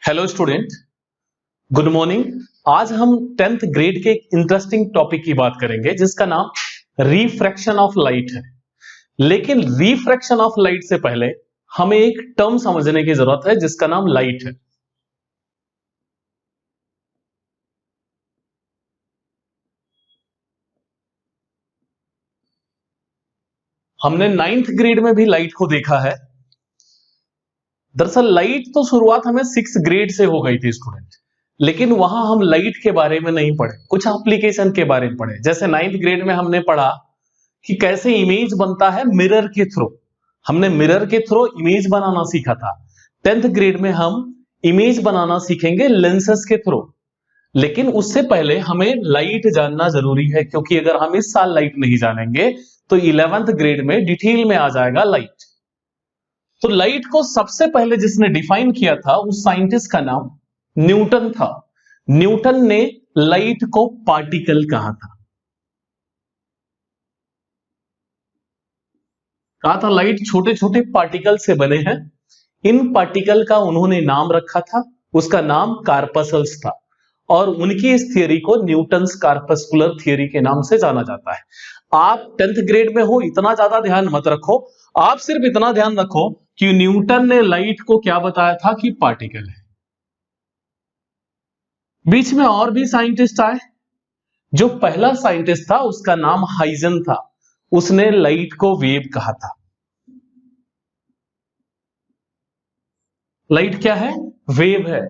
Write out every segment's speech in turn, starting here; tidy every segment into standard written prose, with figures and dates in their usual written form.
Hello student, good morning. आज हम 10th grade के एक इंटरेस्टिंग टॉपिक की बात करेंगे जिसका नाम रिफ्रैक्शन ऑफ लाइट है। लेकिन रिफ्रैक्शन ऑफ लाइट से पहले हमें एक टर्म समझने की जरूरत है जिसका नाम लाइट है। हमने 9th ग्रेड में भी लाइट को देखा है। दरअसल लाइट तो शुरुआत हमें 6th ग्रेड से हो गई थी स्टूडेंट, लेकिन वहां हम लाइट के बारे में नहीं पढ़े, कुछ एप्लीकेशन के बारे में पढ़े। जैसे 9th ग्रेड में हमने पढ़ा कि कैसे इमेज बनता है मिरर के थ्रू, हमने मिरर के थ्रू इमेज बनाना सीखा था। 10th ग्रेड में हम इमेज बनाना सीखेंगे लेंसेस के थ्रू। लेकिन उससे पहले हमें लाइट जानना जरूरी है, क्योंकि अगर हम इस साल लाइट नहीं जानेंगे तो 11th ग्रेड में डिटेल में आ जाएगा लाइट। तो लाइट को सबसे पहले जिसने डिफाइन किया था उस साइंटिस्ट का नाम न्यूटन था। न्यूटन ने लाइट को पार्टिकल कहा था लाइट छोटे छोटे पार्टिकल से बने हैं। इन पार्टिकल का उन्होंने नाम रखा था, उसका नाम कार्पसल्स था, और उनकी इस थियरी को न्यूटन्स कार्पस्कुलर थियरी के नाम से जाना जाता है। आप 10th ग्रेड में हो, इतना ज्यादा ध्यान मत रखो, आप सिर्फ इतना ध्यान रखो कि न्यूटन ने लाइट को क्या बताया था कि पार्टिकल है। बीच में और भी साइंटिस्ट आए। जो पहला साइंटिस्ट था उसका नाम हाइजन था, उसने लाइट को वेव कहा था। लाइट क्या है? वेव है,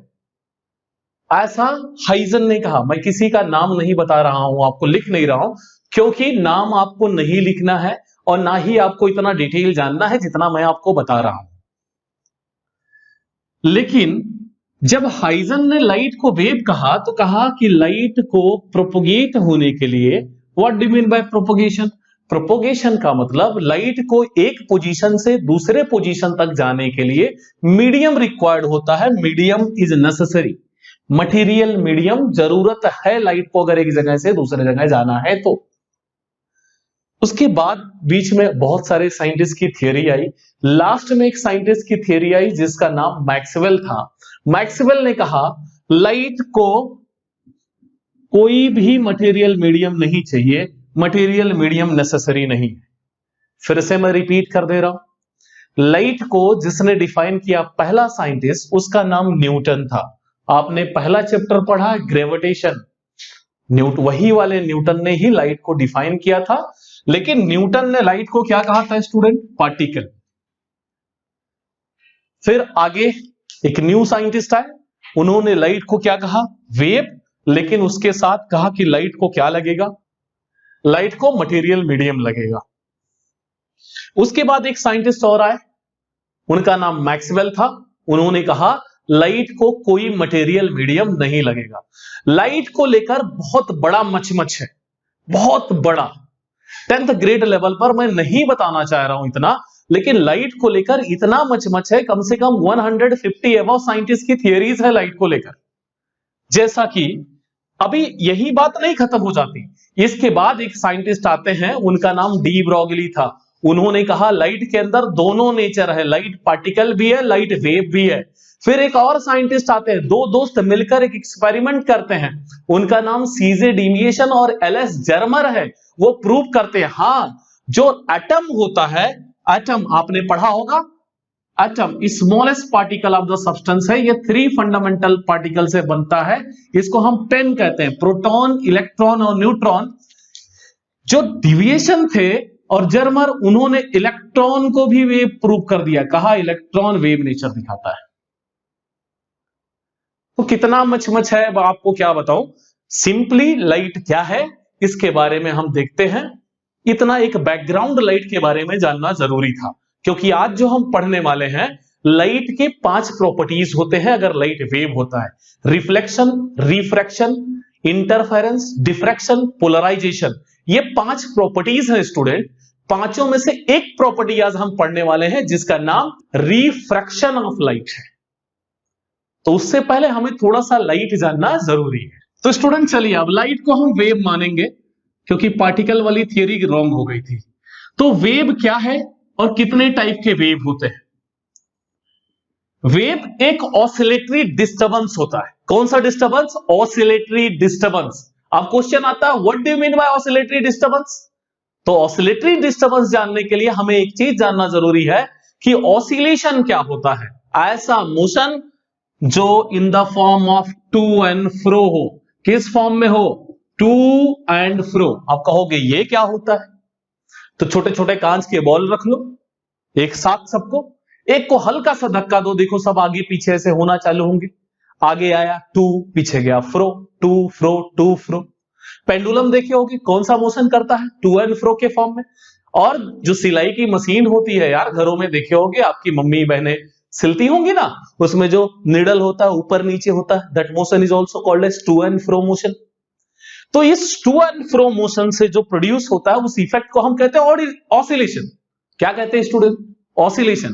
ऐसा हाइजन ने कहा। मैं किसी का नाम नहीं बता रहा हूं, आपको लिख नहीं रहा हूं, क्योंकि नाम आपको नहीं लिखना है और ना ही आपको इतना डिटेल जानना है जितना मैं आपको बता रहा हूं। लेकिन जब हाइजन ने लाइट को वेव कहा तो कहा कि लाइट को प्रोपोगेट होने के लिए, what do mean by propagation? Propagation का मतलब लाइट को एक पोजीशन से दूसरे पोजीशन तक जाने के लिए मीडियम रिक्वायर्ड होता है। Medium is necessary, material medium जरूरत है लाइट को अगर एक जगह से दूसरे जगह जाना है तो। उसके बाद बीच में बहुत सारे साइंटिस्ट की थियरी आई। लास्ट में एक साइंटिस्ट की थियरी आई जिसका नाम मैक्सवेल था। मैक्सवेल ने कहा लाइट को कोई भी मटेरियल मीडियम नहीं चाहिए, मटेरियल मीडियम नेसेसरी नहीं है। फिर से मैं रिपीट कर दे रहा हूं, लाइट को जिसने डिफाइन किया पहला साइंटिस्ट, उसका नाम न्यूटन था। आपने पहला चैप्टर पढ़ा ग्रेविटेशन, वही वाले न्यूटन ने ही लाइट को डिफाइन किया था। लेकिन न्यूटन ने लाइट को क्या कहा था स्टूडेंट? पार्टिकल। फिर आगे एक न्यू साइंटिस्ट आए, उन्होंने लाइट को क्या कहा? वेव। लेकिन उसके साथ कहा कि लाइट को क्या लगेगा? लाइट को मटेरियल मीडियम लगेगा। उसके बाद एक साइंटिस्ट और आए, उनका नाम मैक्सवेल था। उन्होंने कहा लाइट को कोई मटेरियल मीडियम नहीं लगेगा। लाइट को लेकर बहुत बड़ा मचमच है, बहुत बड़ा। 10th ग्रेड लेवल पर मैं नहीं बताना चाह रहा हूं इतना, लेकिन लाइट को लेकर इतना मचमच है, कम से कम 150 अबव साइंटिस्ट की थियरीज है लाइट को लेकर। जैसा कि अभी यही बात नहीं खत्म हो जाती, इसके बाद एक साइंटिस्ट आते हैं, उनका नाम डी ब्रॉगली था। उन्होंने कहा लाइट के अंदर दोनों नेचर है, लाइट पार्टिकल भी है, लाइट वेव भी है। फिर एक और साइंटिस्ट आते हैं, दो दोस्त मिलकर एक एक्सपेरिमेंट करते हैं, उनका नाम सीजे डिमिएशन और एलएस जर्मर है। वो प्रूव करते हैं हां, जो एटम होता है, एटम आपने पढ़ा होगा, atom smallest particle of the substance है। ये 3 फंडामेंटल पार्टिकल से बनता है, इसको हम पेन कहते हैं, प्रोटॉन, इलेक्ट्रॉन और न्यूट्रॉन। जो डिविएशन थे और जर्मर, उन्होंने इलेक्ट्रॉन को भी वेव प्रूव कर दिया, कहा इलेक्ट्रॉन वेव नेचर दिखाता है। तो कितना मचमच है, आपको क्या बताऊं। सिंपली लाइट क्या है इसके बारे में हम देखते हैं। इतना एक बैकग्राउंड लाइट के बारे में जानना जरूरी था, क्योंकि आज जो हम पढ़ने वाले हैं, लाइट के 5 प्रॉपर्टीज होते हैं अगर लाइट वेव होता है। Reflection, refraction, interference, diffraction, polarisation. ये 5 प्रॉपर्टीज हैं स्टूडेंट। पांचों में से एक प्रॉपर्टी आज हम पढ़ने वाले हैं जिसका नाम रिफ्रैक्शन ऑफ लाइट है। तो उससे पहले हमें थोड़ा सा लाइट जानना जरूरी है। तो स्टूडेंट चलिए, अब लाइट को हम वेव मानेंगे, क्योंकि पार्टिकल वाली थियरी रॉन्ग हो गई थी। तो वेव क्या है और कितने टाइप के वेव होते हैं? वेव एक ऑसिलेटरी डिस्टर्बेंस होता है। कौन सा डिस्टर्बेंस? Oscillatory disturbance. अब क्वेश्चन आता है what do you mean bye oscillatory disturbance? तो ऑसिलेटरी डिस्टर्बेंस जानने के लिए हमें एक चीज जानना जरूरी है कि ऑसिलेशन क्या होता है। ऐसा मोशन जो in the form of to and fro हो। किस फॉर्म में हो? To and fro. आप कहोगे ये क्या होता है? तो छोटे छोटे कांच के बॉल रख लो एक साथ सबको, एक को हल्का सा धक्का दो, देखो सब आगे पीछे से होना चालू होंगे। आगे आया टू, पीछे गया fro, to fro to fro. Pendulum देखे होगी कौन सा मोशन करता है? टू एंड फ्रो के फॉर्म में। और जो सिलाई की मशीन होती है यार, घरों में देखे होगे, आपकी मम्मी बहनें सिलती होंगी ना, उसमें जो निडल होता है ऊपर नीचे होता है, that motion is also called as to and fro motion. तो इस टू एंड फ्रो मोशन से जो प्रोड्यूस होता है उस इफेक्ट को हम कहते हैं ऑसिलेशन। क्या कहते हैं स्टूडेंट? ऑसिलेशन।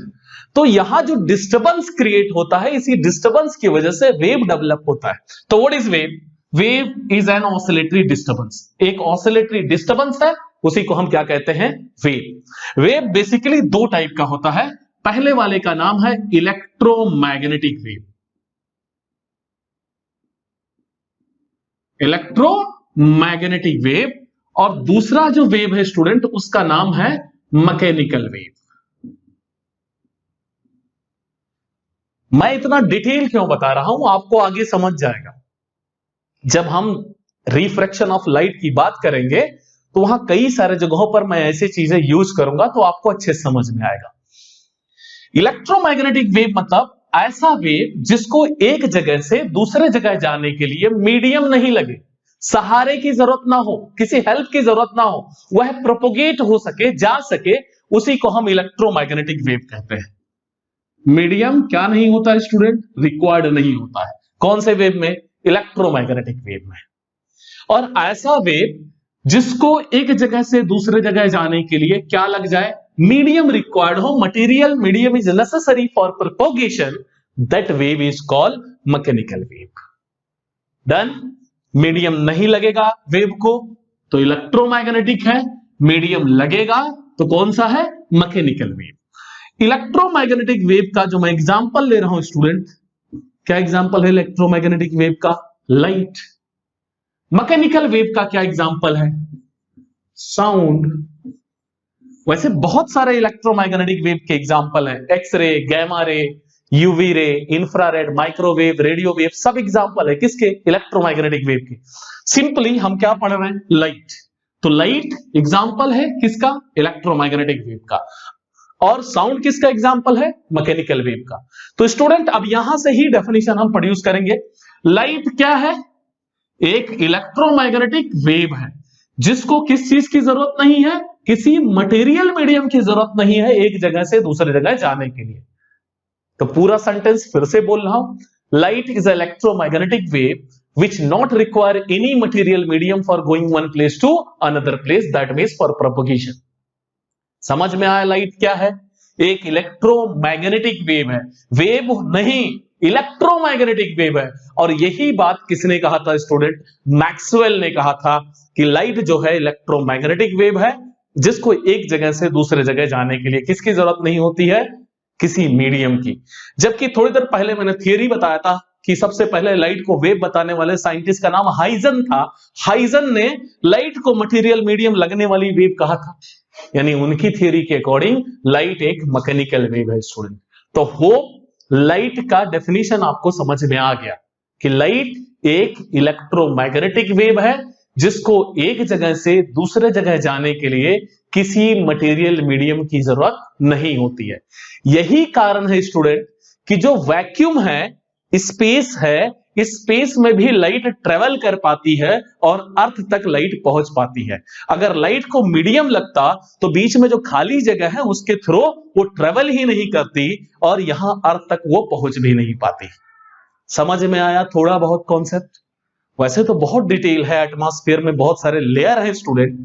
तो यहां जो डिस्टर्बेंस क्रिएट होता है, इसी डिस्टर्बेंस की वजह से वेव डेवलप होता है। तो what is wave? Wave is an oscillatory disturbance. एक ऑसिलेटरी डिस्टर्बेंस है, उसी को हम क्या कहते हैं? वेव। वेव बेसिकली दो टाइप का होता है। पहले वाले का नाम है इलेक्ट्रोमैग्नेटिक वेव। Electromagnetic wave. और दूसरा जो वेव है स्टूडेंट, उसका नाम है मैकेनिकल वेव। मैं इतना डिटेल क्यों बता रहा हूं, आपको आगे समझ जाएगा। जब हम रिफ्रैक्शन ऑफ लाइट की बात करेंगे तो वहां कई सारे जगहों पर मैं ऐसी चीजें यूज करूंगा तो आपको अच्छे समझ में आएगा। इलेक्ट्रोमैग्नेटिक वेव मतलब ऐसा वेव जिसको एक जगह से दूसरे जगह जाने के लिए मीडियम नहीं लगे, सहारे की जरूरत ना हो, किसी हेल्प की जरूरत ना हो, वह प्रोपोगेट हो सके, जा सके, उसी को हम इलेक्ट्रोमैग्नेटिक वेव कहते हैं। मीडियम क्या नहीं होता है स्टूडेंट? रिक्वायर्ड नहीं होता है। कौन से वेव में? इलेक्ट्रोमैग्नेटिक वेव में। और ऐसा वेव जिसको एक जगह से दूसरे जगह जाने के लिए क्या लग जाए? मीडियम रिक्वायर्ड हो, material medium is necessary for propagation, that wave is called mechanical wave. Done? Medium नहीं लगेगा वेव को तो इलेक्ट्रोमैग्नेटिक है, मीडियम लगेगा तो कौन सा है? Mechanical wave. इलेक्ट्रोमैग्नेटिक वेव का जो मैं एग्जांपल ले रहा हूं स्टूडेंट, क्या एग्जांपल है इलेक्ट्रोमैग्नेटिक वेव का? लाइट। मैकेनिकल वेव का क्या एग्जांपल है? साउंड। वैसे बहुत सारे इलेक्ट्रोमैग्नेटिक वेव के एग्जांपल हैं, X ray, gamma ray, UV ray, infrared, microwave, radio wave, सब एग्जांपल है किसके? इलेक्ट्रोमैग्नेटिक वेव के। सिंपली हम क्या पढ़ रहे हैं? लाइट। तो लाइट एग्जांपल है किसका? इलेक्ट्रोमैग्नेटिक वेव का। और साउंड किसका एग्जांपल है? मैकेनिकल वेव का। तो स्टूडेंट अब यहां से ही डेफिनेशन हम प्रोड्यूस करेंगे। लाइट क्या है? एक इलेक्ट्रोमैग्नेटिक वेव है जिसको किस चीज की जरूरत नहीं है? किसी मटेरियल मीडियम की जरूरत नहीं है एक जगह से दूसरे जगह जाने के लिए। तो पूरा सेंटेंस फिर से बोल रहा हूं, light is electromagnetic wave which not require any material medium for going one place to another place, that means for propagation. समझ में आया लाइट क्या है? एक इलेक्ट्रोमैग्नेटिक वेव है, वेव नहीं इलेक्ट्रोमैग्नेटिक वेव है। और यही बात किसने कहा था स्टूडेंट? मैक्सवेल ने कहा था कि लाइट जो है इलेक्ट्रोमैग्नेटिक वेव है जिसको एक जगह से दूसरे जगह जाने के लिए किसकी जरूरत नहीं होती है? किसी मीडियम की। जबकि थोड़ी देर पहले मैंने थियरी बताया था कि सबसे पहले लाइट को वेव बताने वाले साइंटिस्ट का नाम हाइजन था। हाइजन ने लाइट को मटेरियल मीडियम लगने वाली वेव कहा था, यानी उनकी थियरी के अकॉर्डिंग लाइट एक मैकेनिकल वेव है स्टूडेंट। तो होप लाइट का डेफिनेशन आपको समझ में आ गया कि लाइट एक इलेक्ट्रोमैग्नेटिक वेव है जिसको एक जगह से दूसरे जगह जाने के लिए किसी मटेरियल मीडियम की जरूरत नहीं होती है। यही कारण है स्टूडेंट कि जो वैक्यूम है, स्पेस है, इस स्पेस में भी लाइट ट्रेवल कर पाती है और अर्थ तक लाइट पहुंच पाती है। अगर लाइट को मीडियम लगता तो बीच में जो खाली जगह है उसके थ्रू वो ट्रेवल ही नहीं करती और यहां अर्थ तक वो पहुंच भी नहीं पाती। समझ में आया थोड़ा बहुत कॉन्सेप्ट? वैसे तो बहुत डिटेल है, एटमॉस्फेयर में बहुत सारे लेयर हैं स्टूडेंट।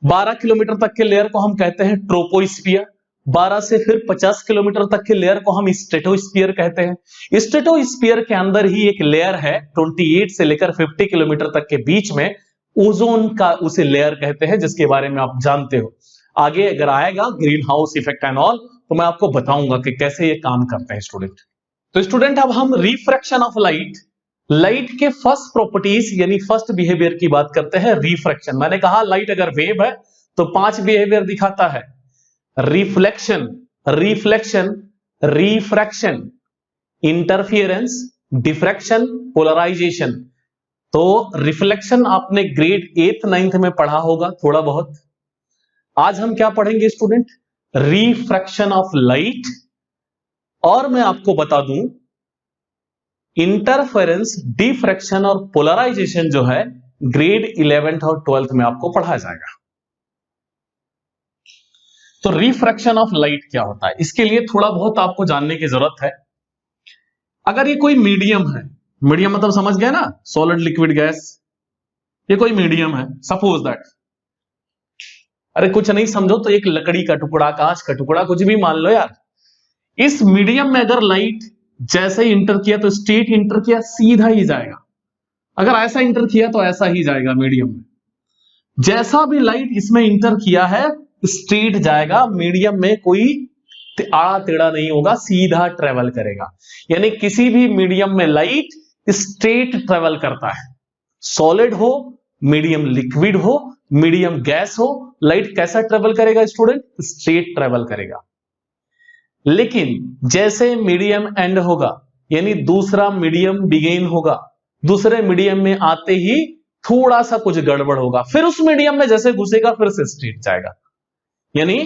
12 किलोमीटर तक के लेयर को हम कहते हैं ट्रोपोस्फियर, 12 से फिर 50 किलोमीटर तक के लेयर को हम स्ट्रेटोस्फियर कहते हैं। स्ट्रेटोस्फियर के अंदर ही एक लेयर है 28 से लेकर 50 किलोमीटर तक के बीच में, ओजोन का उसे लेयर कहते हैं, जिसके बारे में आप जानते हो। आगे अगर आएगा green house effect and all तो मैं आपको बताऊंगा कि कैसे ये काम करते हैं स्टूडेंट। तो स्टूडेंट अब हम रिफ्रैक्शन ऑफ लाइट के फर्स्ट प्रॉपर्टीज यानी फर्स्ट बिहेवियर की बात करते हैं, रिफ्रैक्शन। मैंने कहा लाइट अगर वेव है तो 5 बिहेवियर दिखाता है, reflection, reflection, refraction, interference, diffraction, polarisation. तो रिफ्लेक्शन आपने ग्रेड 8th 9th में पढ़ा होगा थोड़ा बहुत। आज हम क्या पढ़ेंगे स्टूडेंट? रिफ्रैक्शन ऑफ लाइट, और मैं आपको बता दूं इंटरफेरेंस, डिफ्रैक्शन और पोलराइजेशन जो है ग्रेड 11th और 12th में आपको पढ़ाया जाएगा। तो रिफ्रैक्शन ऑफ लाइट क्या होता है, इसके लिए थोड़ा बहुत आपको जानने की जरूरत है। अगर ये कोई मीडियम है, मीडियम मतलब समझ गए ना, सॉलिड, लिक्विड, गैस, ये कोई मीडियम है, सपोज दैट, अरे कुछ नहीं समझो तो एक लकड़ी का टुकड़ा, कांच का टुकड़ा, कुछ भी मान लो यार। इस मीडियम में अगर लाइट जैसे ही इंटर किया तो स्ट्रेट इंटर किया, सीधा ही जाएगा। अगर ऐसा इंटर किया तो ऐसा ही जाएगा मीडियम में। जैसा भी लाइट इसमें इंटर किया है स्ट्रेट जाएगा, मीडियम में कोई आड़ा टेढ़ा नहीं होगा, सीधा ट्रेवल करेगा। यानी किसी भी मीडियम में लाइट स्ट्रेट ट्रेवल करता है। सॉलिड हो, मीडियम लिक्विड हो, मीडियम गैस हो, लाइट कैसा ट्रेवल करेगा स्टूडेंट? स्ट्रेट ट्रेवल करेगा। लेकिन जैसे मीडियम एंड होगा, यानी दूसरा मीडियम बिगेन होगा, दूसरे मीडियम में आते ही थोड़ा सा कुछ गड़बड़ होगा, फिर उस मीडियम में जैसे घुसेगा फिर से स्ट्रेट जाएगा। यानी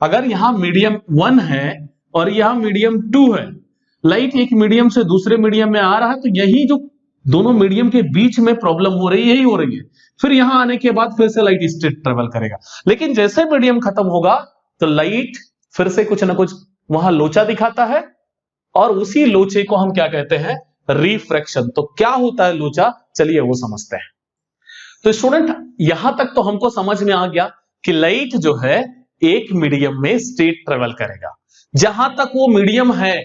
अगर यहां मीडियम 1 है और यहां मीडियम 2 है, लाइट एक मीडियम से दूसरे मीडियम में आ रहा है, तो यही जो दोनों मीडियम के बीच में प्रॉब्लम हो रही है, यही हो रही है। फिर यहां आने के बाद फिर से लाइट स्ट्रेट ट्रेवल करेगा। लेकिन जैसे मीडियम खत्म होगा तो लाइट फिर से कुछ ना कुछ वहां लोचा दिखाता है, और उसी लोचे को हम क्या कहते हैं? रिफ्रैक्शन। तो क्या होता है लोचा, चलिए वो समझते हैं। तो स्टूडेंट यहां तक तो हमको समझ में आ गया कि लाइट जो है एक मीडियम में स्ट्रेट ट्रेवल करेगा। जहां तक वो मीडियम है,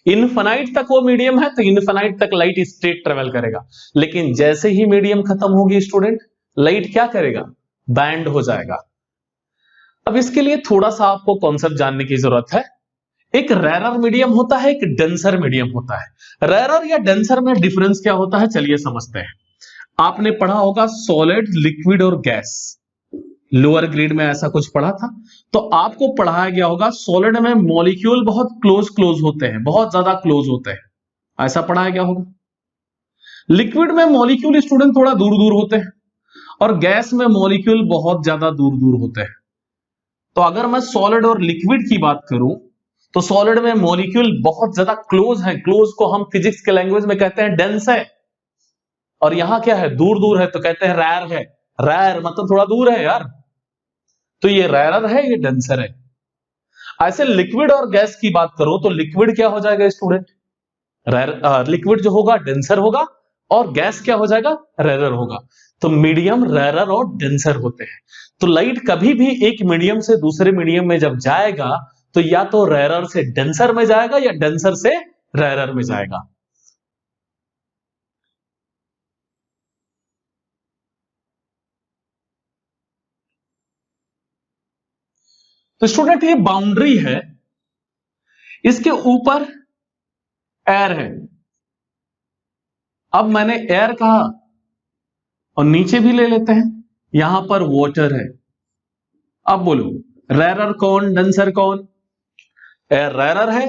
इनफाइनाइट तक वो मीडियम है, तो इनफाइनाइट तक लाइट स्ट्रेट ट्रेवल करेगा। लेकिन जैसे ही मीडियम खत्म होगी स्टूडेंट, लाइट क्या करेगा? बैंड हो जाएगा। अब इसके लिए थोड़ा सा आपको कॉन्सेप्ट जानने की जरूरत है। एक रैरर मीडियम होता है, एक डेंसर मीडियम होता है। रैरर या डेंसर में डिफरेंस क्या होता है, चलिए समझते हैं। आपने पढ़ा होगा सॉलिड, लिक्विड और गैस, लोअर ग्रेड में ऐसा कुछ पढ़ा था। तो आपको पढ़ाया गया होगा सॉलिड में मॉलिक्यूल बहुत क्लोज होते हैं, बहुत ज्यादा क्लोज होते हैं, ऐसा पढ़ाया गया होगा। लिक्विड में मॉलिक्यूल स्टूडेंट थोड़ा दूर दूर होते हैं, और गैस में मॉलिक्यूल बहुत ज्यादा दूर दूर होते हैं। तो अगर मैं सॉलिड और लिक्विड की बात करूं तो सॉलिड में मॉलिक्यूल बहुत ज्यादा क्लोज है, क्लोज को हम फिजिक्स के लैंग्वेज में कहते हैं डेंस है। और यहां क्या है? दूर दूर है, तो कहते हैं रैर है। रैर मतलब थोड़ा दूर है यार। तो ये रैरर है, ये डेंसर है। ऐसे लिक्विड और गैस की बात करो तो लिक्विड क्या हो जाएगा स्टूडेंट? लिक्विड जो होगा डेंसर होगा, और गैस क्या हो जाएगा? रैरर होगा। तो मीडियम रैरर और डेंसर होते हैं। तो लाइट कभी भी एक मीडियम से दूसरे मीडियम में जब जाएगा तो या तो रैरर से डेंसर में जाएगा या डेंसर से रैरर में जाएगा। तो स्टूडेंट ये बाउंड्री है, इसके ऊपर एयर है। अब मैंने एयर कहा और नीचे भी ले लेते हैं, यहां पर वाटर है। अब बोलो रैरर कौन, डेंसर कौन? एयर रैरर है,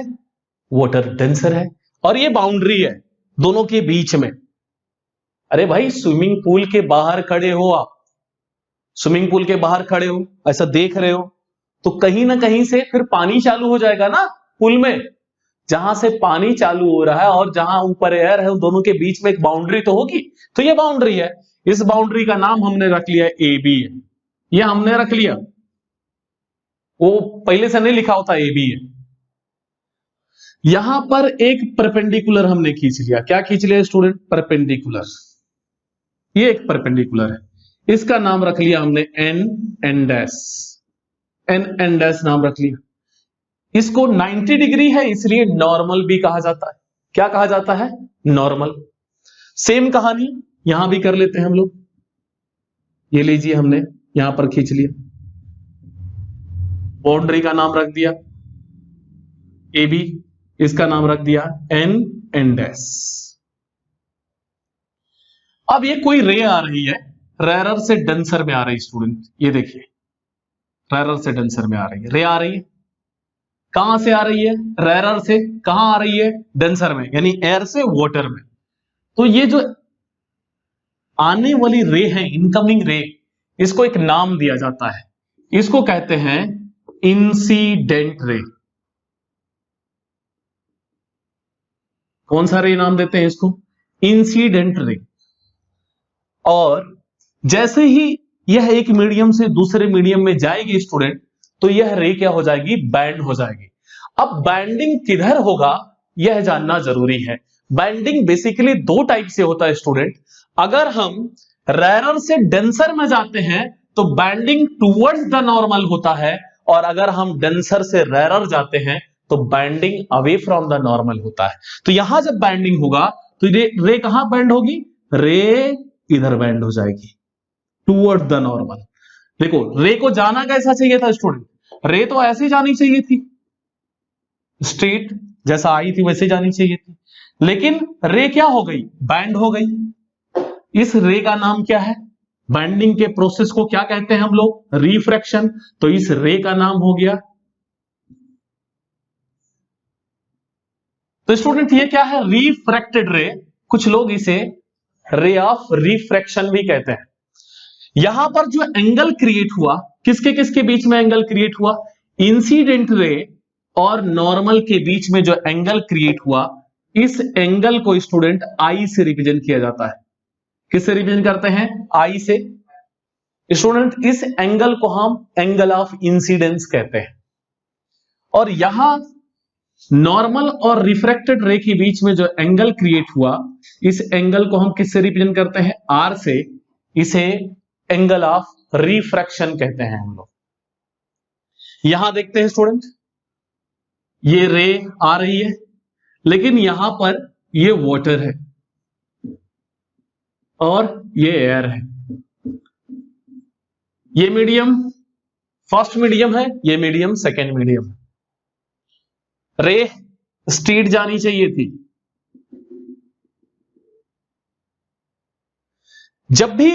वाटर डेंसर है, और ये बाउंड्री है दोनों के बीच में। अरे भाई स्विमिंग पूल के बाहर खड़े हो आप, स्विमिंग पूल के बाहर खड़े हो, ऐसा देख रहे हो, तो कहीं ना कहीं से फिर पानी चालू हो जाएगा ना पूल में। जहां से पानी चालू हो रहा है और जहां ऊपर एयर है, उन दोनों के बीच में एक बाउंड्री तो होगी। तो ये बाउंड्री है, इस बाउंड्री का नाम हमने रख लिया ए बी। ये हमने रख लिया, वो पहले से नहीं लिखा होता ए बी है। यहां पर एक परपेंडिकुलर हमने खींच लिया। क्या खींच लिया स्टूडेंट? परपेंडिकुलर। ये एक परपेंडिकुलर है, इसका नाम रख लिया हमने N N dash, N N dash नाम रख लिया। इसको 90 डिग्री है इसलिए नॉर्मल भी कहा जाता है। क्या कहा जाता है? नॉर्मल। सेम कहानी यहां भी कर लेते हैं हम लोग। ये लीजिए हमने यहां पर खींच लिया, बाउंड्री का नाम रख दिया ए बी, इसका नाम रख दिया एन एन डैश। अब ये कोई रे आ रही है, रेरर से डेंसर में आ रही स्टूडेंट, ये देखिए रेरर से डेंसर में आ रही है, रे आ रही है, कहां से आ रही है, रेरर से, कहां आ रही है, डेंसर में, यानी एयर से वाटर में। तो ये जो आने वाली रे है, इनकमिंग रे, इसको एक नाम दिया जाता है, इसको कहते हैं इंसिडेंट रे। कौन सा रे नाम देते हैं इसको, इंसिडेंट रे। और जैसे ही यह एक मीडियम से दूसरे मीडियम में जाएगी स्टूडेंट, तो यह रे क्या हो जाएगी, बैंड हो जाएगी। अब बैंडिंग किधर होगा यह जानना जरूरी है। बैंडिंग बेसिकली दो टाइप से होता है स्टूडेंट। अगर हम रेरर से डेंसर में जाते हैं तो बैंडिंग टुवर्ड्स द नॉर्मल होता है, और अगर हम डेंसर से रेरर जाते हैं तो bending away from the normal होता है। तो यहां जब बैंडिंग होगा तो रे कहां बैंड होगी, रे इधर बैंड हो जाएगी टुवर्ड्स द नॉर्मल। देखो रे को जाना कैसा चाहिए था स्टूडेंट, रे तो ऐसे जानी चाहिए थी, स्ट्रेट जैसा आई थी वैसे जानी चाहिए थी, लेकिन रे क्या हो गई, बैंड हो गई। इस रे का नाम क्या है, बैंडिंग के प्रोसेस को क्या कहते हैं हम लोग, रिफ्रैक्शन। तो इस रे का नाम हो गया, तो स्टूडेंट ये क्या है, रिफ्रैक्टेड रे। कुछ लोग इसे रे ऑफ रिफ्रैक्शन भी कहते हैं। यहां पर जो एंगल क्रिएट हुआ, किसके किसके बीच में एंगल क्रिएट हुआ, इंसिडेंट रे और नॉर्मल के बीच में जो एंगल क्रिएट हुआ, इस एंगल को स्टूडेंट आई से रिप्रेजेंट किया जाता है। किससे रिप्रेजेंट करते हैं, आई से। स्टूडेंट इस एंगल को हम एंगल ऑफ इंसिडेंस कहते हैं। और यहां नॉर्मल और रिफ्रैक्टेड रे के बीच में जो एंगल क्रिएट हुआ, इस एंगल को हम किससे रिप्रेजेंट करते हैं, आर से। इसे एंगल ऑफ रिफ्रैक्शन कहते हैं हम लोग। यहां देखते हैं स्टूडेंट, ये रे आ रही है, लेकिन यहां पर ये वाटर है और ये एयर है। ये मीडियम फर्स्ट मीडियम है, ये मीडियम सेकेंड मीडियम है। रे स्ट्रेट जानी चाहिए थी। जब भी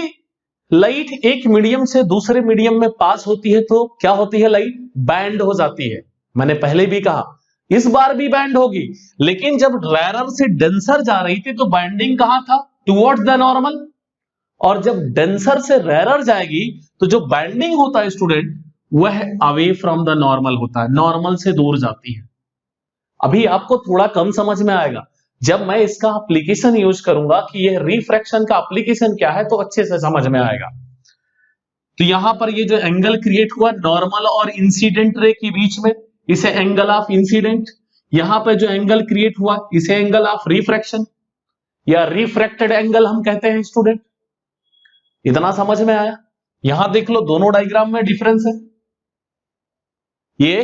लाइट एक मीडियम से दूसरे मीडियम में पास होती है तो क्या होती है, लाइट बैंड हो जाती है। मैंने पहले भी कहा इस बार भी बैंड होगी, लेकिन जब रेरर से डेंसर जा रही थी तो बैंडिंग कहां था, टुवर्ड्स द नॉर्मल। और जब डेंसर से रेरर जाएगी तो जो बैंडिंग होता है स्टूडेंट, वह अवे फ्रॉम द नॉर्मल होता है, नॉर्मल से दूर जाती है। अभी आपको थोड़ा कम समझ में आएगा, जब मैं इसका एप्लीकेशन यूज करूंगा कि यह रिफ्रैक्शन का एप्लीकेशन क्या है, तो अच्छे से समझ में आएगा। तो यहां पर ये जो एंगल क्रिएट हुआ नॉर्मल और इंसिडेंट रे के बीच में, इसे एंगल ऑफ इंसिडेंट। यहां पर जो एंगल क्रिएट हुआ, इसे एंगल ऑफ रिफ्रैक्शन या रिफ्रैक्टेड एंगल हम कहते हैं स्टूडेंट। इतना समझ में आया। यहां देख लो दोनों डायग्राम में डिफरेंस है, ये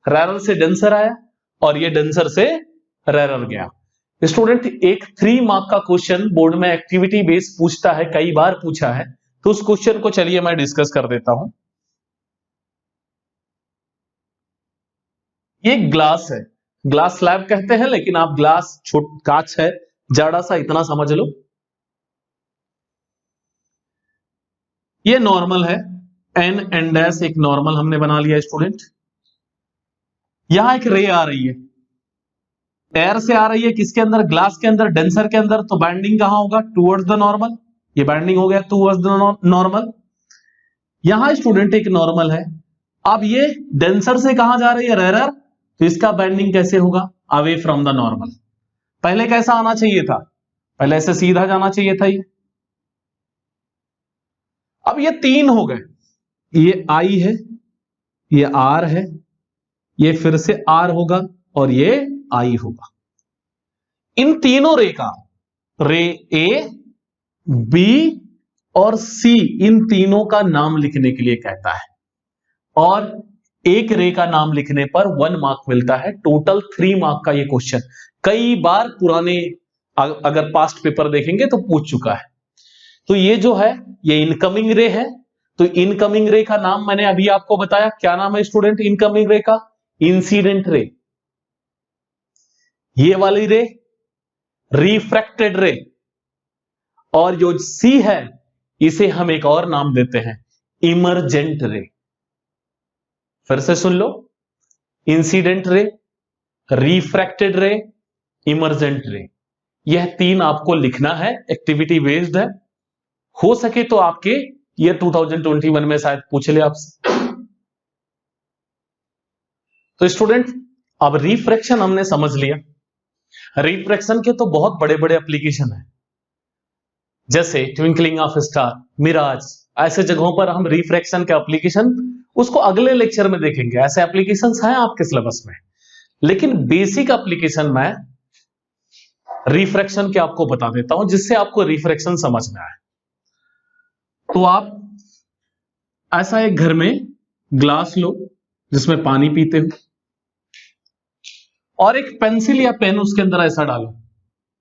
रेरर से डेंसर आया और ये डेंसर से रेरर गया। स्टूडेंट एक 3 मार्क का क्वेश्चन बोर्ड में एक्टिविटी बेस्ड पूछता है, कई बार पूछा है, तो उस क्वेश्चन को चलिए मैं डिस्कस कर देता हूं। ये ग्लास है, ग्लास स्लैब कहते हैं, लेकिन आप ग्लास कांच है जाड़ा सा, इतना समझ लो। ये नॉर्मल है, एन एंड डैश एक नॉर्मल हमने बना लिया स्टूडेंट। यहां एक रे आ रही है, एयर से आ रही है, किसके अंदर, ग्लास के अंदर, डेंसर के अंदर। तो बैंडिंग कहां होगा, टुवर्ड्स द नॉर्मल। ये बैंडिंग हो गया टुवर्ड्स द नॉर्मल। यहां स्टूडेंट एक नॉर्मल है, अब ये डेंसर से कहां जा रही है, रेरर। तो इसका बैंडिंग कैसे होगा, अवे फ्रॉम द नॉर्मल। पहले कैसा आना चाहिए था, पहले ऐसे सीधा जाना चाहिए था ये। अब ये 3 हो गए, ये आई है, ये आर है, ये फिर से आर होगा और ये आई होगा। इन तीनों रे का, रे ए, बी और सी, इन तीनों का नाम लिखने के लिए कहता है। और एक रे का नाम लिखने पर 1 मार्क मिलता है। टोटल 3 मार्क का ये क्वेश्चन कई बार पुराने अगर पास्ट पेपर देखेंगे तो पूछ चुका है। तो ये जो है ये इनकमिंग रे है। तो इनकमिंग रे का नाम मैंने अभी आपको बताया, क्या नाम है स्टूडेंट इनकमिंग रे का, इंसिडेंट रे। ये वाली रे रिफ्रैक्टेड रे, और जो सी है इसे हम एक और नाम देते हैं इमर्जेंट रे। फिर से सुन लो, incident ray, refracted ray, emergent ray. यह तीन आपको लिखना है, एक्टिविटी बेस्ड है। हो सके तो आपके ईयर 2021 में शायद पूछ ले आपसे। तो स्टूडेंट, अब रिफ्रैक्शन हमने समझ लिया। रिफ्रैक्शन के तो बहुत बड़े बड़े एप्लीकेशन है, जैसे ट्विंकलिंग ऑफ स्टार, मिराज, ऐसे जगहों पर हम रिफ्रैक्शन के एप्लीकेशन उसको अगले लेक्चर में देखेंगे। ऐसे एप्लीकेशंस हैं आपके सिलेबस में, लेकिन बेसिक एप्लीकेशन में रिफ्रैक्शन के आपको बता देता हूं, जिससे आपको रिफ्रैक्शन समझ में आए। तो आप ऐसा एक घर में ग्लास लो जिसमें पानी पीते हो, और एक पेंसिल या पेन उसके अंदर ऐसा डालो,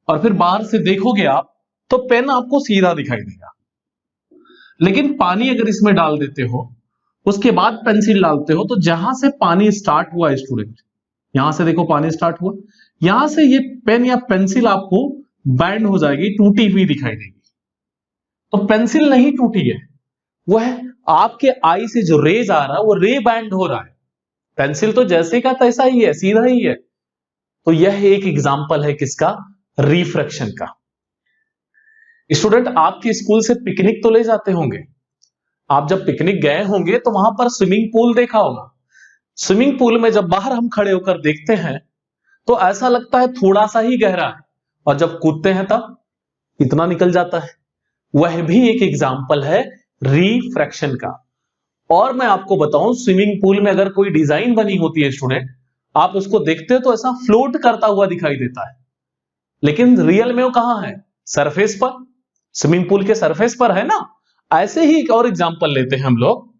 और फिर बाहर से देखोगे आप तो पेन आपको सीधा दिखाई देगा। लेकिन पानी अगर इसमें डाल देते हो, उसके बाद पेंसिल डालते हो, तो जहां से पानी स्टार्ट हुआ स्टूडेंट, यहां से देखो पानी स्टार्ट हुआ, यहां से ये पेन या पेंसिल आपको बैंड हो जाएगी, टूटी हुई दिखाई देगी। तो पेंसिल नहीं टूटी है, वह आपके आई से जो रेज आ रहा है वो रे बैंड हो रहा है। पेंसिल तो जैसे का तैसा ही है, सीधा ही है। तो यह एक एग्जांपल है किसका? रिफ्रैक्शन का। स्टूडेंट, आपके स्कूल से पिकनिक तो ले जाते होंगे। आप जब पिकनिक गए होंगे तो वहां पर स्विमिंग पूल देखा होगा। स्विमिंग पूल में जब बाहर हम खड़े होकर देखते हैं तो ऐसा लगता है थोड़ा सा ही गहरा है, और जब कूदते हैं तब इतना निकल जाता है। वह भी एक एग्जाम्पल है रिफ्रैक्शन का। और मैं आपको बताऊं, स्विमिंग पूल में अगर कोई डिजाइन बनी होती है स्टूडेंट, आप उसको देखते हो तो ऐसा फ्लोट करता हुआ दिखाई देता है, लेकिन रियल में वो कहां है? सरफेस पर, स्विमिंग पूल के सरफेस पर है ना। ऐसे ही एक और एग्जांपल लेते हैं हम लोग।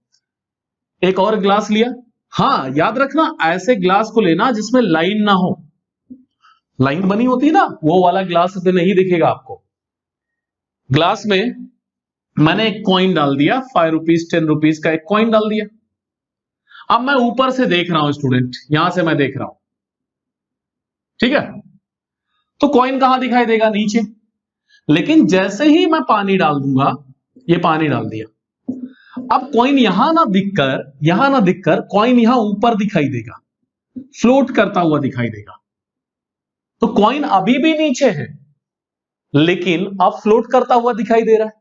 एक और ग्लास लिया, हाँ याद रखना ऐसे ग्लास को लेना जिसमें लाइन ना हो। लाइन बनी होती है ना, वो वाला ग्लास तो नहीं दिखेगा आपको। ग्लास में मैंने एक कॉइन डाल दिया, 5 रुपीज 10 रुपीज का एक कॉइन डाल दिया। अब मैं ऊपर से देख रहा हूं स्टूडेंट, यहां से मैं देख रहा हूं, ठीक है। तो कॉइन कहां दिखाई देगा? नीचे। लेकिन जैसे ही मैं पानी डाल दूंगा, ये पानी डाल दिया, अब कॉइन यहां ना दिखकर कॉइन यहां ऊपर दिखाई देगा, फ्लोट करता हुआ दिखाई देगा। तो कॉइन अभी भी नीचे है, लेकिन अब फ्लोट करता हुआ दिखाई दे रहा है,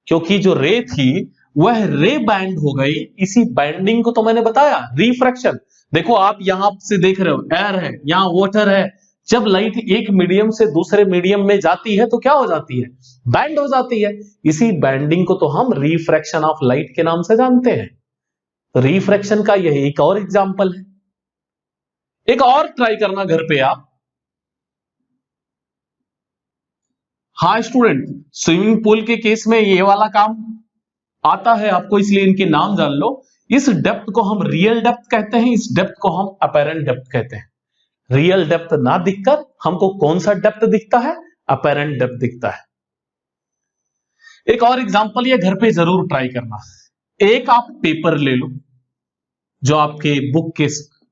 क्योंकि जो रे थी वह रे बैंड हो गई। इसी बैंडिंग को तो मैंने बताया रिफ्रैक्शन। देखो आप यहां से देख रहे हो, एयर है, यहां वाटर है। जब लाइट एक मीडियम से दूसरे मीडियम में जाती है तो क्या हो जाती है? बैंड हो जाती है। इसी बैंडिंग को तो हम रिफ्रैक्शन ऑफ लाइट के नाम से जानते हैं। तो रिफ्रैक्शन का यह एक और एग्जांपल है। एक और ट्राई करना घर पे आप। हाँ स्टूडेंट, स्विमिंग पूल के केस में ये वाला काम आता है आपको, इसलिए इनके नाम जान लो। इस डेप्थ को हम रियल डेप्थ कहते हैं, इस डेप्थ को हम अपैरेंट डेप्थ कहते हैं। रियल डेप्थ ना दिखकर हमको कौन सा डेप्थ दिखता है? अपैरेंट डेप्थ दिखता है। एक और एग्जांपल ये घर पे जरूर ट्राई करना। एक आप पेपर ले लो, जो आपके बुक के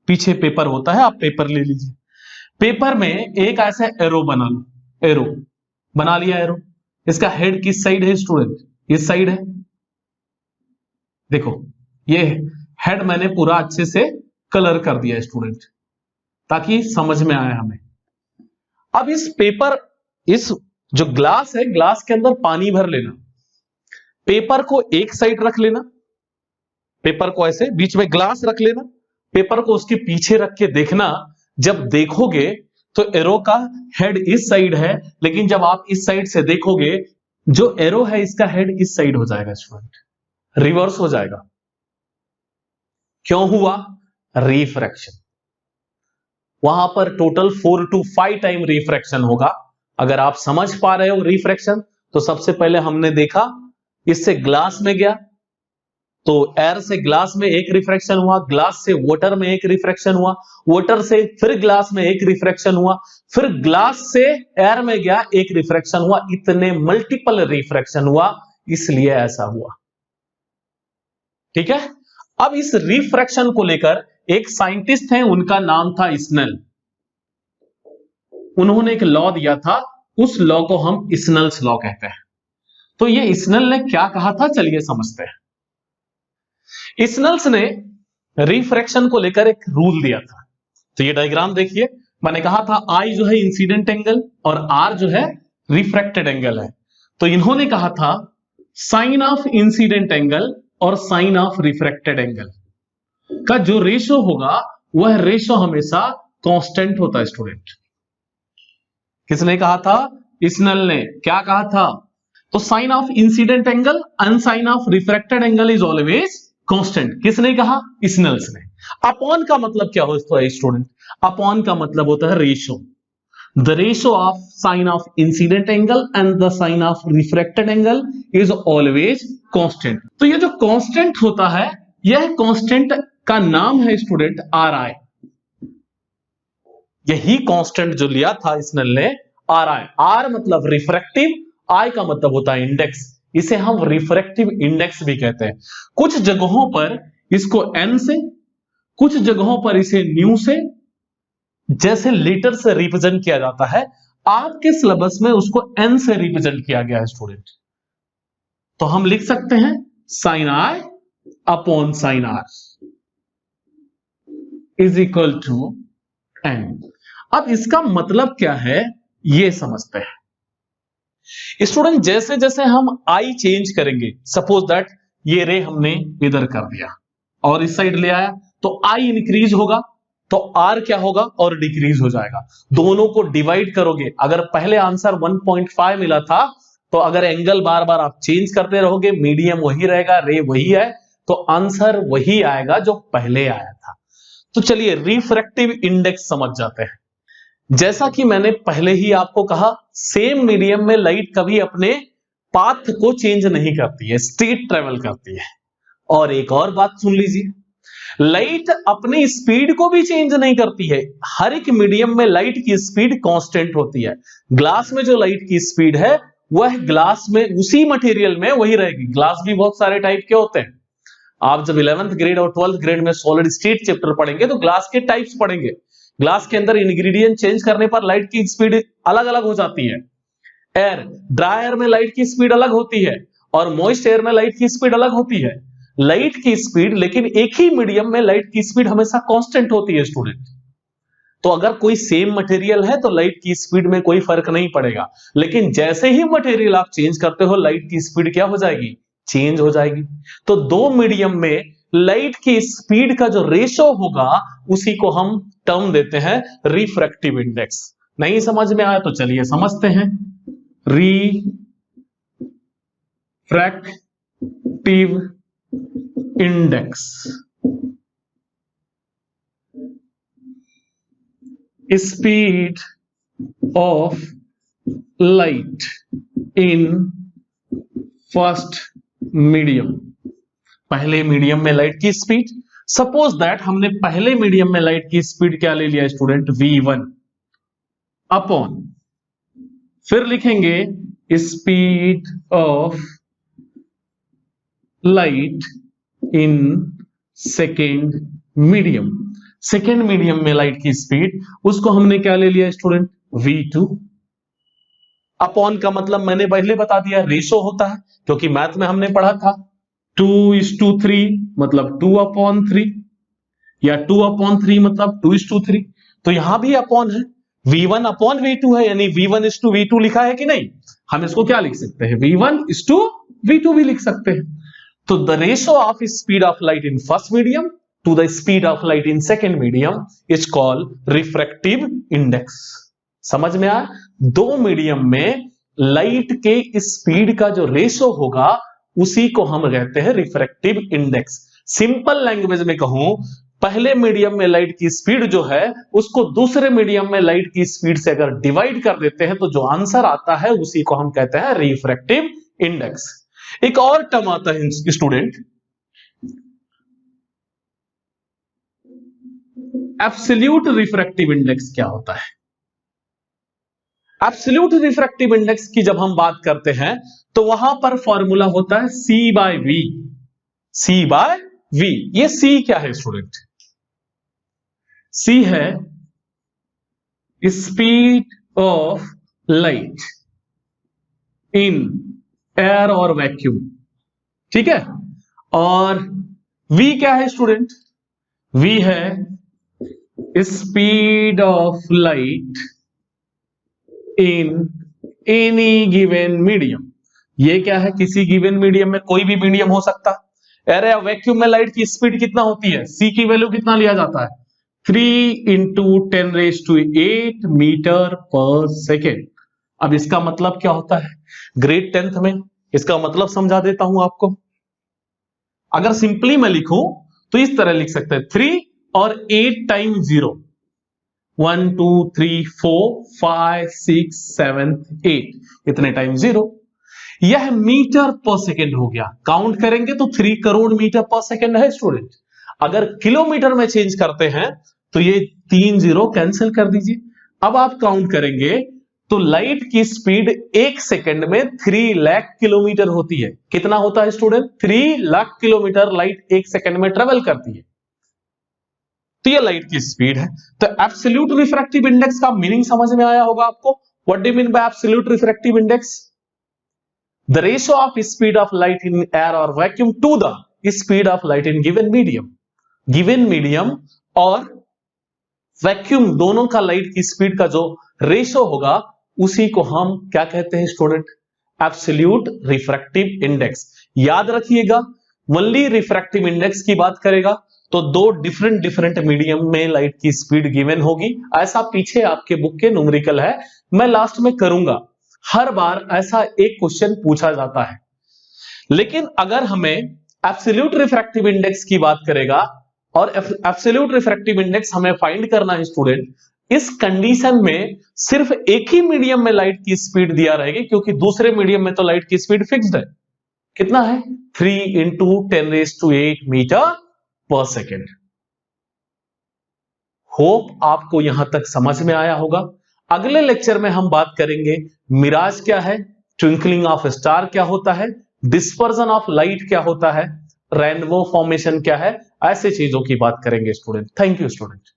पीछे पेपर होता है, आप पेपर ले लीजिए। पेपर में एक ऐसा एरो बना लो, एरो बना लिया। एरो, इसका हेड किस साइड है स्टूडेंट? इस साइड है। देखो ये हेड मैंने पूरा अच्छे से कलर कर दिया स्टूडेंट, ताकि समझ में आए हमें। अब इस पेपर, इस जो ग्लास है, ग्लास के अंदर पानी भर लेना। पेपर को एक साइड रख लेना, पेपर को ऐसे बीच में ग्लास रख लेना, पेपर को उसके पीछे रख के देखना। जब देखोगे तो एरो का हेड इस साइड है, लेकिन जब आप इस साइड से देखोगे, जो एरो है इसका हेड इस साइड हो जाएगा स्टूडेंट, रिवर्स हो जाएगा। क्यों हुआ? रिफ्रैक्शन। वहां पर टोटल 4 to 5 टाइम रिफ्रैक्शन होगा। अगर आप समझ पा रहे हो रिफ्रैक्शन, तो सबसे पहले हमने देखा इससे ग्लास में गया, तो एयर से ग्लास में एक रिफ्रैक्शन हुआ, ग्लास से वाटर में एक रिफ्रैक्शन हुआ, वाटर से फिर ग्लास में एक रिफ्रैक्शन हुआ, फिर ग्लास से एयर में गया, एक रिफ्रैक्शन हुआ। इतने मल्टीपल रिफ्रैक्शन हुआ, इसलिए ऐसा हुआ। ठीक है। अब इस रिफ्रैक्शन को लेकर एक साइंटिस्ट हैं, उनका नाम था स्नेल। उन्होंने एक लॉ दिया था, उस लॉ को हम स्नेल्स लॉ कहते हैं। तो ये स्नेल ने क्या कहा था, चलिए समझते हैं। स्नेल्स ने रिफ्रैक्शन को लेकर एक रूल दिया था। तो ये डायग्राम देखिए, मैंने कहा था आई जो है इंसिडेंट एंगल और आर जो है रिफ्रैक्टेड एंगल है। तो इन्होंने कहा था साइन ऑफ इंसिडेंट एंगल और साइन ऑफ रिफ्रैक्टेड एंगल का जो रेशो होगा वह रेशो हमेशा कांस्टेंट होता है स्टूडेंट। किसने कहा था, स्नेल ने। क्या कहा था, तो sine of incident angle and sine of refracted angle is always constant. किसने कहा, स्नेल्स ने। अपॉन का मतलब क्या होता है स्टूडेंट, अपॉन का मतलब होता है ratio. The ratio of sine of incident angle and the sine of refracted angle is always constant। तो ये जो constant होता है, यह constant का नाम है स्टूडेंट RI। यही constant जो लिया था स्नेल ने, RI। R मतलब रिफ्रैक्टिव, I का मतलब होता है इंडेक्स। इसे हम रिफ्रैक्टिव इंडेक्स भी कहते हैं। कुछ जगहों पर इसको N से, कुछ जगहों पर इसे न्यू से, जैसे लीटर से रिप्रेजेंट किया जाता है, आपके सिलेबस में उसको एन से रिप्रेजेंट किया गया है स्टूडेंट। तो हम लिख सकते हैं sine i upon sine r is equal to n. अब इसका मतलब क्या है ये समझते हैं स्टूडेंट। जैसे जैसे हम आई चेंज करेंगे, सपोज दैट ये रे हमने इधर कर दिया और इस साइड ले आया, तो आई इंक्रीज होगा तो आर क्या होगा, और डिक्रीज हो जाएगा। दोनों को डिवाइड करोगे, अगर पहले आंसर 1.5 मिला था तो अगर एंगल बार बार आप चेंज करते रहोगे, मीडियम वही रहेगा, रे वही है, तो आंसर वही आएगा जो पहले आया था। तो चलिए रिफ्रैक्टिव इंडेक्स समझ जाते हैं। जैसा कि मैंने पहले ही आपको कहा, सेम मीडियम में लाइट कभी अपने पाथ को चेंज नहीं करती है, स्ट्रेट ट्रेवल करती है। और एक और बात सुन लीजिए, लाइट अपनी स्पीड को भी चेंज नहीं करती है। हर एक मीडियम में लाइट की स्पीड कांस्टेंट होती है। ग्लास में जो लाइट की स्पीड है वह ग्लास में उसी मटेरियल में वही रहेगी। ग्लास भी बहुत सारे टाइप के होते हैं। आप जब 11th ग्रेड और 12th ग्रेड में सॉलिड स्टेट चैप्टर पढ़ेंगे तो ग्लास के टाइप्स पढ़ेंगे। ग्लास के अंदर इंग्रेडिएंट चेंज करने पर लाइट की स्पीड अलग अलग हो जाती है। एयर, ड्राई एयर में लाइट की स्पीड अलग होती है और मॉइस्ट एयर में लाइट की स्पीड अलग होती है। लाइट की स्पीड, लेकिन एक ही मीडियम में लाइट की स्पीड हमेशा कांस्टेंट होती है स्टूडेंट। तो अगर कोई सेम मटेरियल है तो लाइट की स्पीड में कोई फर्क नहीं पड़ेगा, लेकिन जैसे ही मटेरियल आप चेंज करते हो लाइट की स्पीड क्या हो जाएगी, चेंज हो जाएगी। तो दो मीडियम में लाइट की स्पीड का जो रेशो होगा उसी को हम टर्म देते हैं रिफ्रैक्टिव इंडेक्स। नहीं समझ में आया तो चलिए समझते हैं। Refractive index speed of light in first medium. पहले मीडियम में लाइट की स्पीड, सपोज दैट हमने पहले मीडियम में लाइट की स्पीड क्या ले लिया स्टूडेंट, v1 अपॉन, फिर लिखेंगे speed of light in second medium. Second medium में लाइट की स्पीड, उसको हमने क्या ले लिया स्टूडेंट, v2 अपॉन का मतलब मैंने पहले बता दिया रेशो होता है, क्योंकि मैथ में हमने पढ़ा था 2:3 मतलब 2/3 या 2/3 मतलब 2:3। तो यहां भी अपॉन है, v1 अपॉन v2 है, यानी v1:v2 लिखा है कि नहीं। हम इसको क्या लिख सकते हैं, v1:v2 भी लिख सकते हैं। तो the ratio of speed of light in first medium to the speed of light in second medium is called refractive index. समझ में आया, दो मीडियम में लाइट के स्पीड का जो रेशो होगा उसी को हम कहते हैं रिफ्रैक्टिव इंडेक्स। सिंपल लैंग्वेज में कहूं, पहले मीडियम में लाइट की स्पीड जो है उसको दूसरे मीडियम में लाइट की स्पीड से अगर डिवाइड कर देते हैं तो जो आंसर आता है उसी को हम कहते हैं रिफ्रैक्टिव इंडेक्स। एक और टर्म आता है स्टूडेंट, एब्सोल्यूट रिफ्रैक्टिव इंडेक्स। क्या होता है एब्सोल्यूट रिफ्रैक्टिव इंडेक्स की? जब हम बात करते हैं तो वहां पर फॉर्मूला होता है C/V। C/V, ये C क्या है स्टूडेंट? C है speed of light in air और वैक्यूम, ठीक है। और v क्या है स्टूडेंट? v है speed of light in any given medium. ये क्या है? किसी गिवन मीडियम में, कोई भी मीडियम हो सकता है। एयर या वैक्यूम में लाइट की स्पीड कितना होती है? c की वैल्यू कितना लिया जाता है? 3 × 10⁸ मीटर पर सेकेंड। अब इसका मतलब क्या होता है? ग्रेड 10th में इसका मतलब समझा देता हूं आपको। अगर सिंपली मैं लिखूं तो इस तरह लिख सकते हैं, 3 और 8 टाइम 0, 1 2 3 4 5 6 7 8 इतने टाइम 0। यह मीटर पर सेकेंड हो गया। काउंट करेंगे तो 3 करोड़ मीटर पर सेकेंड है स्टूडेंट। अगर किलोमीटर में चेंज करते हैं तो ये 3 0 कैंसिल कर दीजिए। अब आप काउंट करेंगे तो लाइट की स्पीड 1 सेकंड में 3 लाख किलोमीटर होती है। कितना होता है student? 3 lakh kilometre light 1 second में ट्रेवल करती है। तो ये लाइट की स्पीड है। तो एब्सोल्यूट रिफ्रैक्टिव इंडेक्स का मीनिंग समझ में आया होगा आपको। What do you mean by absolute refractive index? The ratio of speed of light in air और vacuum to the speed of light in given medium. Given medium और vacuum दोनों का लाइट की स्पीड का जो रेशियो होगा उसी को हम क्या कहते हैं स्टूडेंट? Absolute refractive index. याद रखिएगा, ओनली रिफ्रैक्टिव इंडेक्स की बात करेगा तो दो डिफरेंट मीडियम में लाइट की स्पीड गिवन होगी। ऐसा पीछे आपके बुक के न्यूमेरिकल है, मैं लास्ट में करूंगा। हर बार ऐसा एक क्वेश्चन पूछा जाता है। लेकिन अगर हमें एब्सोल्यूट रिफ्रैक्टिव इंडेक्स की बात करेगा और एब्सोल्यूट रिफ्रैक्टिव इंडेक्स हमें फाइंड करना है स्टूडेंट, इस कंडीशन में सिर्फ एक ही मीडियम में लाइट की स्पीड दिया रहेगी, क्योंकि दूसरे मीडियम में तो लाइट की स्पीड फिक्स्ड है। कितना है? 3 × 10⁸ मीटर पर सेकेंड। होप आपको यहां तक समझ में आया होगा। अगले लेक्चर में हम बात करेंगे मिराज क्या है, ट्विंकलिंग ऑफ स्टार क्या होता है, डिस्पर्जन ऑफ लाइट क्या होता है, रेनबो फॉर्मेशन क्या है, ऐसे चीजों की बात करेंगे स्टूडेंट। Thank you student.